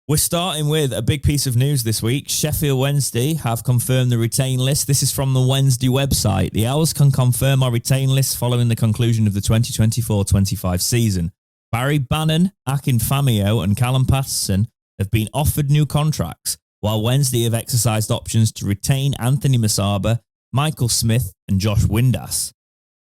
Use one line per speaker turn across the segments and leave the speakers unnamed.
We're starting with a big piece of news this week. Sheffield Wednesday have confirmed the retain list. This is from the Wednesday website. The Owls can confirm our retain list following the conclusion of the 2024-25 season. Barry Bannon, Akinfamio and Callum Patterson have been offered new contracts, while Wednesday have exercised options to retain Anthony Masaba, Michael Smith and Josh Windass.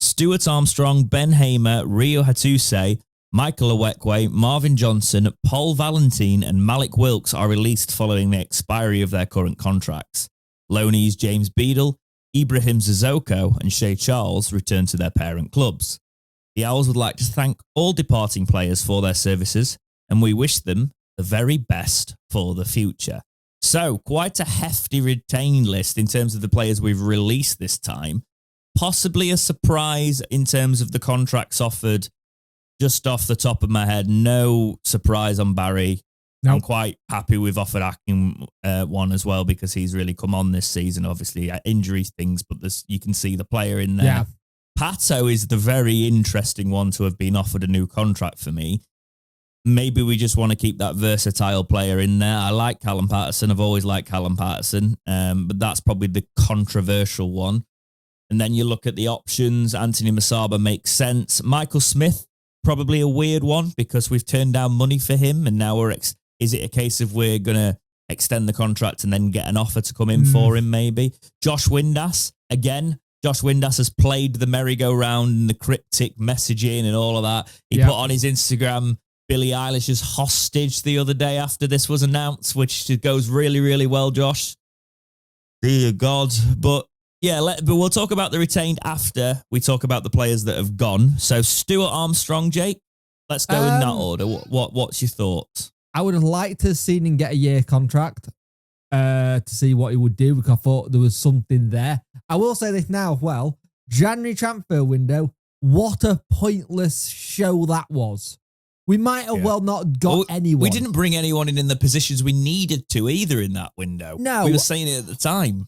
Stuart Armstrong, Ben Hamer, Rio Hatuse, Michael Awekwe, Marvin Johnson, Paul Valentine and Malik Wilkes are released following the expiry of their current contracts. Loanees James Beadle, Ibrahim Zizoko and Shea Charles return to their parent clubs. The Owls would like to thank all departing players for their services, and we wish them the very best for the future. So, quite a hefty retained list in terms of the players we've released this time. Possibly a surprise in terms of the contracts offered. Just off the top of my head, no surprise on Barry. Nope. I'm quite happy we've offered Akin one as well because he's really come on this season. Obviously, injury things, but you can see the player in there. Yeah. Pato is the very interesting one to have been offered a new contract for me. Maybe we just want to keep that versatile player in there. I like Callum Patterson. I've always liked Callum Patterson, but that's probably the controversial one. And then you look at the options. Anthony Masaba makes sense. Michael Smith, probably a weird one because we've turned down money for him and now is it a case of we're going to extend the contract and then get an offer to come in for him maybe? Josh Windass, again, Josh Windass has played the merry-go-round and the cryptic messaging and all of that. He put on his Instagram Billie Eilish's Hostage the other day after this was announced, which goes really, really well, Josh. Dear God. But yeah, but we'll talk about the retained after we talk about the players that have gone. So Stuart Armstrong, Jake, let's go in that order. What's your thoughts?
I would have liked to have seen him get a year contract to see what he would do because I thought there was something there. I will say this now, well, January transfer window, what a pointless show that was. We might have well not got anyone.
We didn't bring anyone in the positions we needed to either in that window.
No.
We were saying it at the time.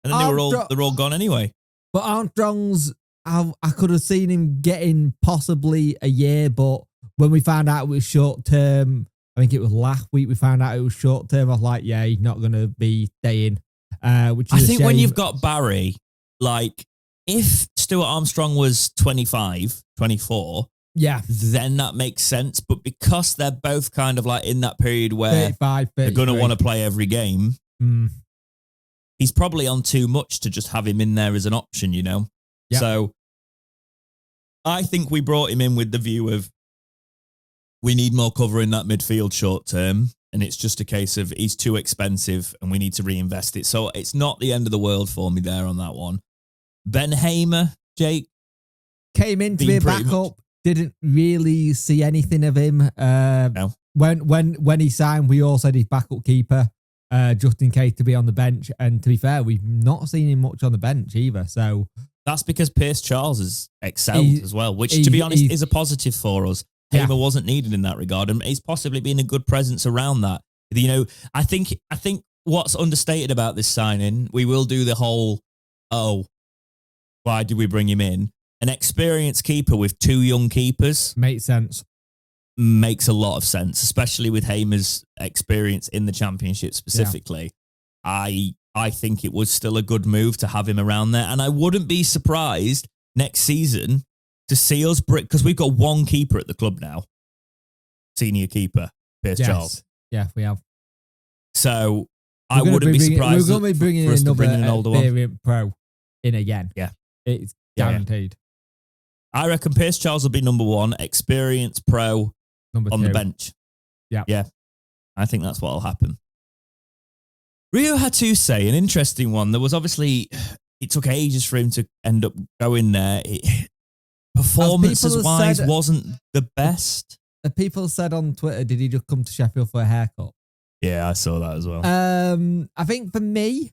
And then they're all gone anyway.
But Armstrong's, I could have seen him getting possibly a year, but when we found out it was short term, I think it was last week we found out it was short term. I was like, yeah, he's not going to be staying. Which is
I think when you've got Barry, like if Stuart Armstrong was 25, 24, then that makes sense. But because they're both kind of like in that period where
35,
they're going to want to play every game. He's probably on too much to just have him in there as an option, you know? Yep. So I think we brought him in with the view of we need more cover in that midfield short term. And it's just a case of he's too expensive and we need to reinvest it. So it's not the end of the world for me there on that one. Ben Hamer, Jake.
Came in to be a backup. Didn't really see anything of him.
No.
When he signed, we all said he's backup keeper. Just in case to be on the bench. And to be fair, we've not seen him much on the bench either. So
that's because Pierce Charles has excelled as well, which to be honest is a positive for us. Hamer wasn't needed in that regard, and he's possibly been a good presence around that. You know, I think what's understated about this signing, we will do the whole, why did we bring him in? An experienced keeper with two young keepers
makes sense.
Makes a lot of sense, especially with Hamer's experience in the Championship specifically. Yeah. I think it was still a good move to have him around there. And I wouldn't be surprised next season to see us because we've got one keeper at the club now. Senior keeper, Pierce Charles.
Yeah, we have.
So I wouldn't be surprised.
We're going to be bringing an older one. Pro in again.
Yeah.
It's guaranteed.
I reckon Pierce Charles will be number one, experienced pro on the bench.
Yeah.
Yeah. I think that's what will happen. Rio Hatuse, an interesting one. There was obviously, it took ages for him to end up going there. Performances-wise, wasn't the best.
People said on Twitter, did he just come to Sheffield for a haircut?
Yeah, I saw that as well.
I think for me,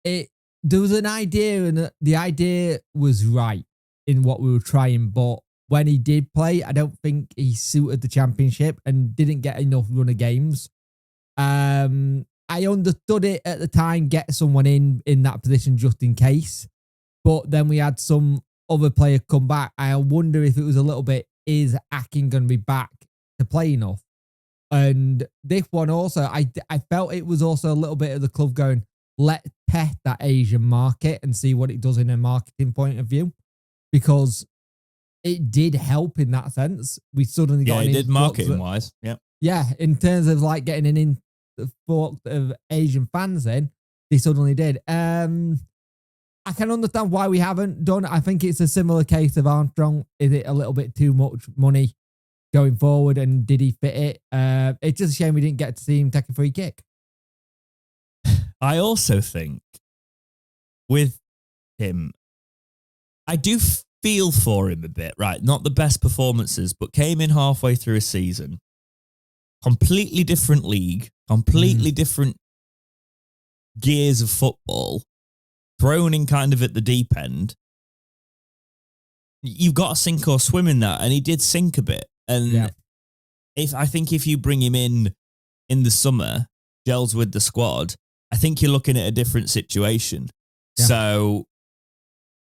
there was an idea, and the idea was right in what we were trying, but when he did play, I don't think he suited the Championship and didn't get enough run of games. I understood it at the time, get someone in that position just in case, but then we had some other player come back. I wonder if it was a little bit, is Akin going to be back to play enough? And this one also, I felt it was also a little bit of the club going, let's test that Asian market and see what it does in a marketing point of view, because it did help in that sense. We suddenly got
it did marketing wise. Yeah.
Yeah, in terms of like getting an influx of Asian fans in, they suddenly did. I can understand why we haven't done. I think it's a similar case of Armstrong. Is it a little bit too much money going forward, and did he fit it? It's just a shame we didn't get to see him take a free kick.
I also think with him, I do feel for him a bit, right? Not the best performances, but came in halfway through a season, completely different league, completely different gears of football, thrown in kind of at the deep end. You've got to sink or swim in that, and he did sink a bit. And if you bring him in the summer, gels with the squad, I think you're looking at a different situation. Yeah. So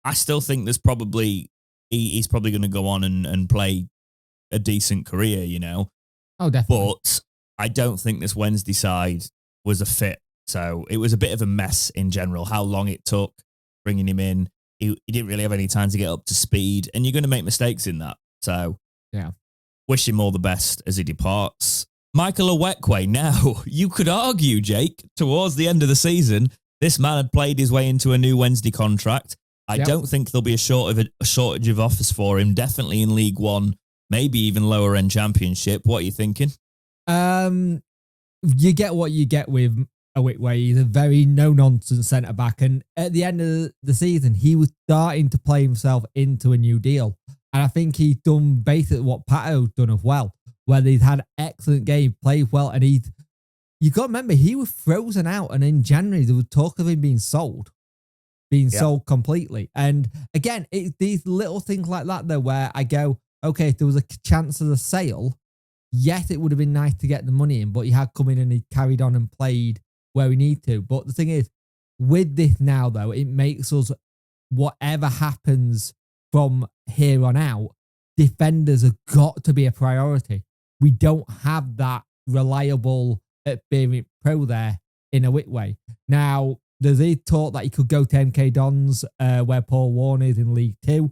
I still think there's probably he's probably going to go on and play a decent career, you know.
Oh, definitely.
But I don't think this Wednesday side was a fit. So it was a bit of a mess in general. How long it took bringing him in, he didn't really have any time to get up to speed, and you're going to make mistakes in that. So
yeah,
wish him all the best as he departs. Michael Owekwe, now, you could argue, Jake, towards the end of the season, this man had played his way into a new Wednesday contract. I don't think there'll be a shortage of offers for him, definitely in League One, maybe even lower end Championship. What are you thinking?
You get what you get with Owekwe. He's a very no-nonsense centre-back, and at the end of the season, he was starting to play himself into a new deal. And I think he's done basically what Pato's done as well, where he's had excellent game, played well, and you got to remember, he was frozen out, and in January, there was talk of him being sold completely. And again, it's these little things like that, though, where I go, okay, if there was a chance of a sale, yes, it would have been nice to get the money in, but he had come in and he carried on and played where we need to. But the thing is, with this now, though, it makes us, whatever happens from here on out, defenders have got to be a priority. We don't have that reliable, experienced pro there in Owekwe. Now, there's a talk that he could go to MK Dons, where Paul Warne is in League 2.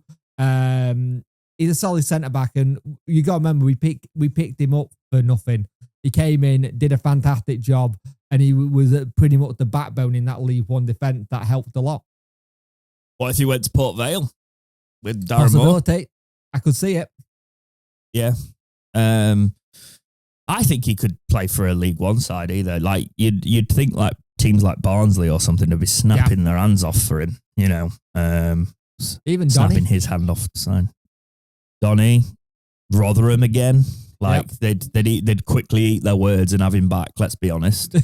He's a solid centre-back, and you got to remember, we picked him up for nothing. He came in, did a fantastic job, and he was pretty much the backbone in that League One defence. That helped a lot.
What if he went to Port Vale with Darren Moore?
I could see it.
Yeah. I think he could play for a League One side either. Like, you'd think like teams like Barnsley or something would be snapping their hands off for him, you know.
Even
snapping
Donny.
his hand off the sign. Donny, Rotherham again. Like, they'd quickly eat their words and have him back, let's be honest.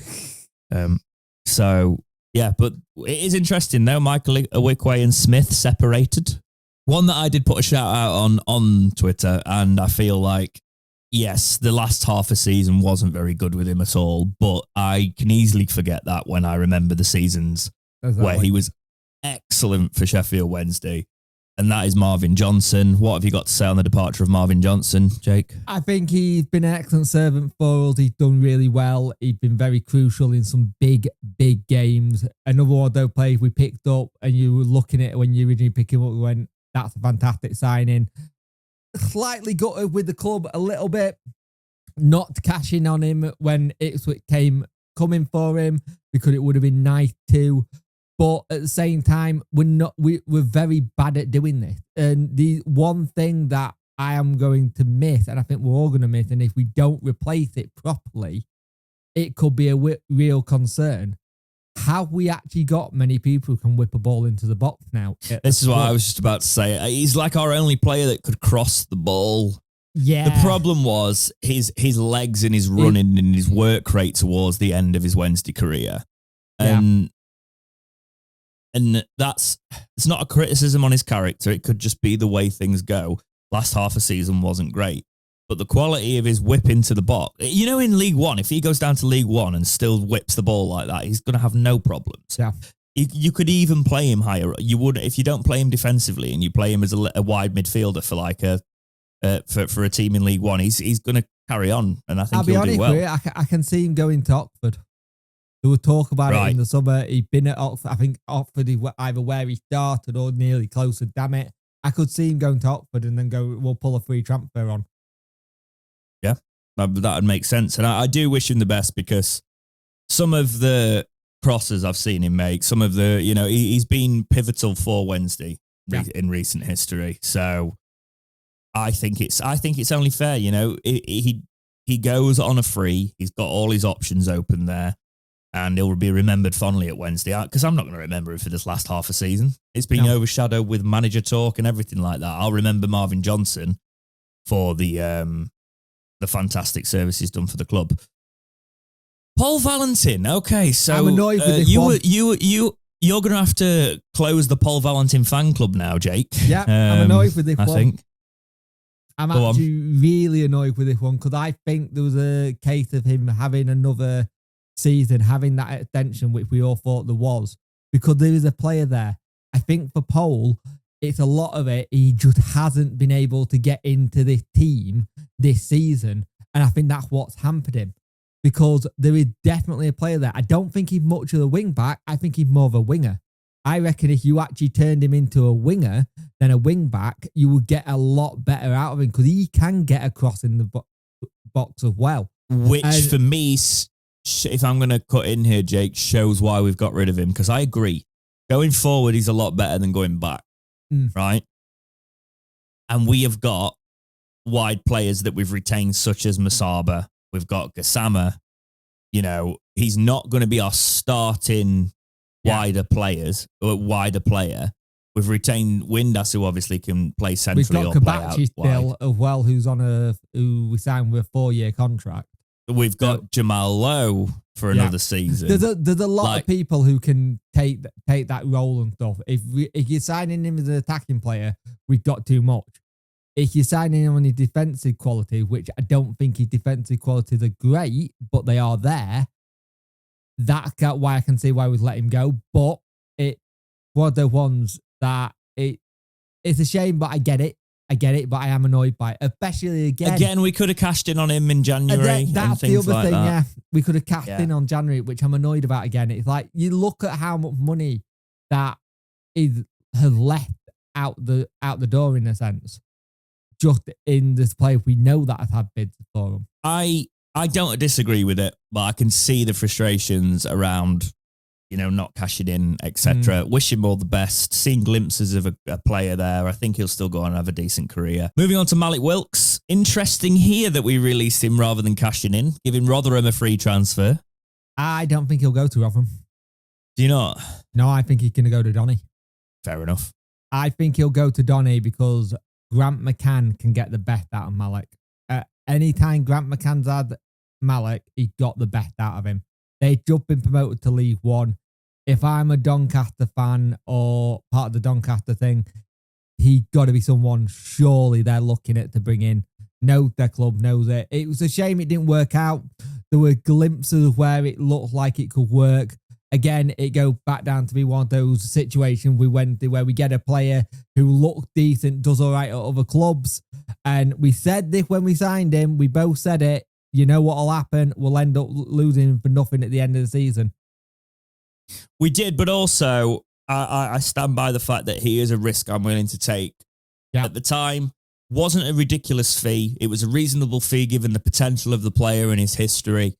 So, yeah, but it is interesting though. Michael Owekwe and Smith separated. One that I did put a shout out on Twitter, and I feel like, yes, the last half a season wasn't very good with him at all, but I can easily forget that when I remember the seasons where he was excellent for Sheffield Wednesday. And that is Marvin Johnson. What have you got to say on the departure of Marvin Johnson, Jake?
I think he's been an excellent servant for us. He's done really well. He's been very crucial in some big games. Another one, though, play we picked up, and you were looking at it when you originally picked him up, you went, that's a fantastic signing. Slightly gutted with the club a little bit, not cashing on him when Ipswich came coming for him, because it would have been nice too. But at the same time, we're very bad at doing this. And the one thing that I am going to miss, and I think we're all going to miss, and if we don't replace it properly, it could be a real concern. Have we actually got many people who can whip a ball into the box now?
This is what I was just about to say. He's like our only player that could cross the ball.
Yeah.
The problem was his legs and his running and his work rate towards the end of his Wednesday career. And it's not a criticism on his character. It could just be the way things go. Last half a season wasn't great. But the quality of his whip into the box, you know, in League One, if he goes down to League One and still whips the ball like that, he's going to have no problems.
Yeah.
You could even play him higher. You would, if you don't play him defensively and you play him as a wide midfielder for like for a team in League One, he's going to carry on, and I think
I'll be
he'll
honest
do well.
with you, I can see him going to Oxford. There was talk about it in the summer. He'd been at Oxford. I think Oxford is either where he started or nearly closer. Damn it. I could see him going to Oxford and then we'll pull a free transfer on.
Yeah, that would make sense. And I do wish him the best, because some of the crosses I've seen him make, some of the, he's been pivotal for Wednesday in recent history. So I think it's only fair. He goes on a free. He's got all his options open there. And he'll be remembered fondly at Wednesday, because I'm not going to remember him for this last half a season. It's been overshadowed with manager talk and everything like that. I'll remember Marvin Johnson for the fantastic service he's done for the club. Paul Valentin. Okay, so
I'm annoyed with this one.
You're going to have to close the Paul Valentin fan club now, Jake.
Yeah, I'm annoyed with this one.
I think.
I'm actually really annoyed with this one, because I think there was a case of him having another season, having that extension, which we all thought there was, because there is a player there. I think for Paul, it's a lot of it. He just hasn't been able to get into this team this season. And I think that's what's hampered him, because there is definitely a player there. I don't think he's much of a wing back. I think he's more of a winger. I reckon if you actually turned him into a winger than a wing back, you would get a lot better out of him, because he can get across in the box as well.
Which for me, if I'm going to cut in here, Jake, shows why we've got rid of him, because I agree. Going forward, he's a lot better than going back, right? And we have got wide players that we've retained, such as Masaba. We've got Gassama. He's not going to be our starting wider player. We've retained Windass, who obviously can play centrally or play out
wide. We've got Kabachi still as well, who we signed with a 4-year contract.
We've got Jamal Lowe for another season.
There's a lot of people who can take that role and stuff. If you're signing him as an attacking player, we've got too much. If you're signing him on his defensive quality, which I don't think his defensive qualities are great, but they are there, that's why I can see why we'd let him go. But it's one of the ones that it's a shame, but I get it, but I am annoyed by it, especially again.
We could have cashed in on him in January.
That's the other thing, yeah. We could have cashed in on January, which I'm annoyed about again. It's like, you look at how much money that has left out the door, in a sense, just in this player we know that have had bids for him.
I don't disagree with it, but I can see the frustrations around, not cashing in, etc. Wish him all the best. Seeing glimpses of a player there. I think he'll still go on and have a decent career. Moving on to Malik Wilkes. Interesting here that we released him rather than cashing in, giving Rotherham a free transfer.
I don't think he'll go to Rotherham.
Do you not?
No, I think he's going to go to Donny.
Fair enough.
I think he'll go to Donny because Grant McCann can get the best out of Malik. Anytime Grant McCann's had Malik, he got the best out of him. They've just been promoted to League One. If I'm a Doncaster fan or part of the Doncaster thing, he's got to be someone surely they're looking at to bring in. Knows their club, knows it. It was a shame it didn't work out. There were glimpses of where it looked like it could work. Again, it goes back down to be one of those situations we went to where we get a player who looks decent, does all right at other clubs. And we said this when we signed him. We both said it. You know what will happen? We'll end up losing him for nothing at the end of the season.
We did, but also I stand by the fact that he is a risk I'm willing to take. Yeah. At the time, wasn't a ridiculous fee. It was a reasonable fee given the potential of the player and his history.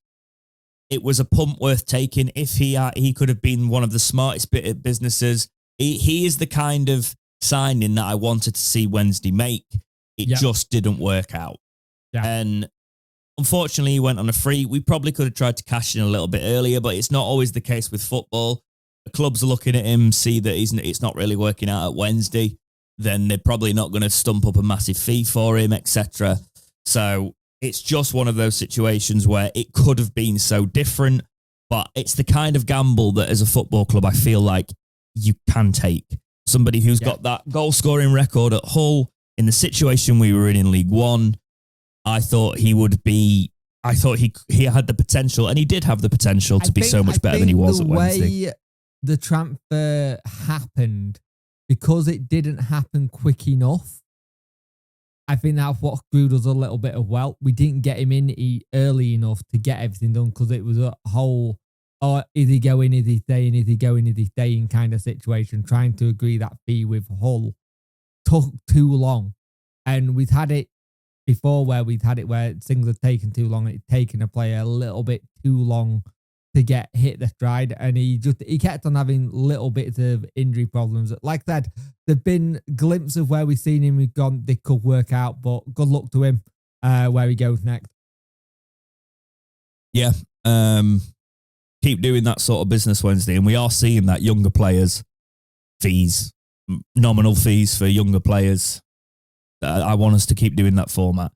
It was a punt worth taking. If he could have been one of the smartest businesses. He is the kind of signing that I wanted to see Wednesday make. It just didn't work out. Yeah. And unfortunately, he went on a free. We probably could have tried to cash in a little bit earlier, but it's not always the case with football. The clubs are looking at him, see that it's not really working out at Wednesday. Then they're probably not going to stump up a massive fee for him, etc. So it's just one of those situations where it could have been so different, but it's the kind of gamble that as a football club, I feel like you can take. Somebody who's got that goal-scoring record at Hull, in the situation we were in League One, I thought he would be. I thought he had the potential, and he did have the potential to be so much better than he was at Wednesday.
The way the transfer happened, because it didn't happen quick enough, I think that's what screwed us a little bit as well. We didn't get him in early enough to get everything done because it was a whole, oh, is he going, is he staying, is he going, is he staying kind of situation. Trying to agree that fee with Hull took too long. And we've had it before where things have taken too long. It's taken a player a little bit too long to get hit the stride, and he kept on having little bits of injury problems. Like I said, there've been glimpses of where we've seen him, we've gone, they could work out, but good luck to him where he goes next.
Yeah, keep doing that sort of business, Wednesday, and we are seeing that younger players fees, nominal fees for younger players. I want us to keep doing that format.